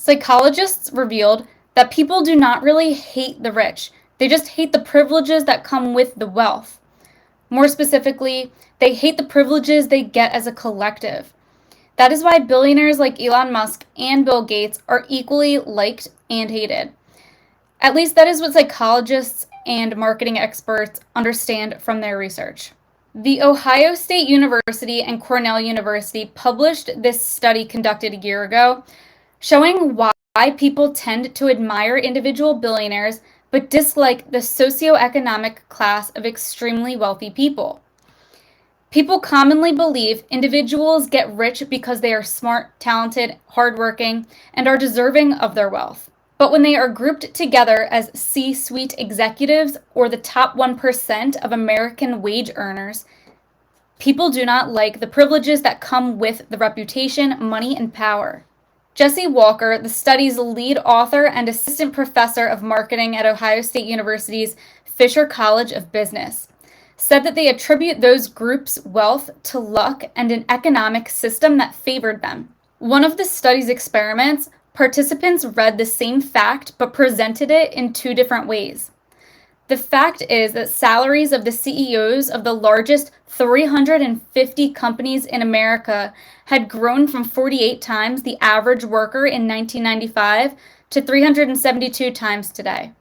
Psychologists revealed that people do not really hate the rich, they just hate the privileges that come with the wealth. More specifically, they hate the privileges they get as a collective. That is why billionaires like Elon Musk and Bill Gates are equally liked and hated. At least that is what psychologists and marketing experts understand from their research. The Ohio State University and Cornell University published this study conducted a year ago, showing why people tend to admire individual billionaires but dislike the socioeconomic class of extremely wealthy people. People commonly believe individuals get rich because they are smart, talented, hardworking, and are deserving of their wealth. But when they are grouped together as C-suite executives or the top 1% of American wage earners, people do not like the privileges that come with the reputation, money, and power. Jesse Walker, the study's lead author and assistant professor of marketing at Ohio State University's Fisher College of Business, said that they attribute those groups' wealth to luck and an economic system that favored them. One of the study's experiments, participants read the same fact but presented it in two different ways. The fact is that salaries of the CEOs of the largest 350 companies in America had grown from 48 times the average worker in 1995 to 372 times today.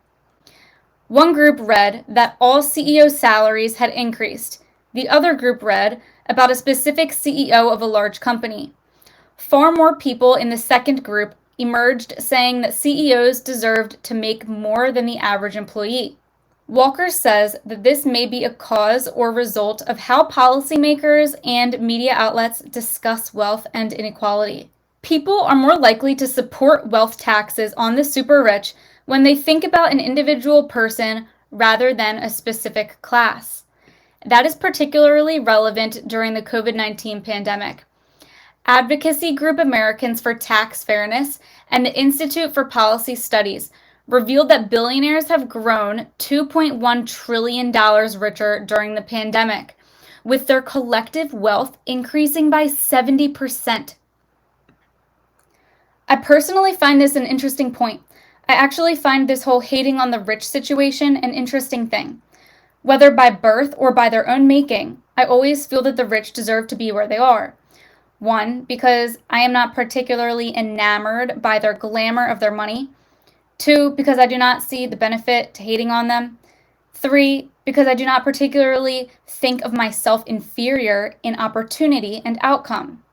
One group read that all CEO salaries had increased. The other group read about a specific CEO of a large company. Far more people in the second group emerged saying that CEOs deserved to make more than the average employee. Walker says that this may be a cause or result of how policymakers and media outlets discuss wealth and inequality. People are more likely to support wealth taxes on the super rich when they think about an individual person rather than a specific class. That is particularly relevant during the COVID-19 pandemic. Advocacy group Americans for Tax Fairness and the Institute for Policy Studies revealed that billionaires have grown $2.1 trillion richer during the pandemic, with their collective wealth increasing by 70%. I personally find this an interesting point. I actually find this whole hating on the rich situation an interesting thing. Whether by birth or by their own making, I always feel that the rich deserve to be where they are. One, because I am not particularly enamored by their glamour of their money. Two, because I do not see the benefit to hating on them. Three, because I do not particularly think of myself inferior in opportunity and outcome.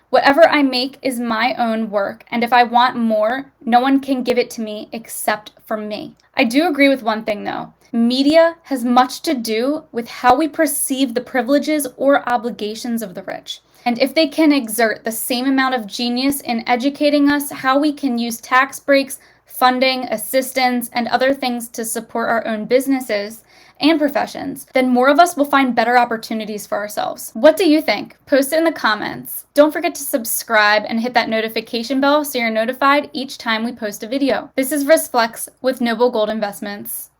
Whatever I make is my own work, and if I want more, no one can give it to me except for me. I do agree with one thing though. Media has much to do with how we perceive the privileges or obligations of the rich. And if they can exert the same amount of genius in educating us how we can use tax breaks, funding, assistance, and other things to support our own businesses and professions, then more of us will find better opportunities for ourselves. What do you think? Post it in the comments. Don't forget to subscribe and hit that notification bell so you're notified each time we post a video. This is Risk Flex with Noble Gold Investments.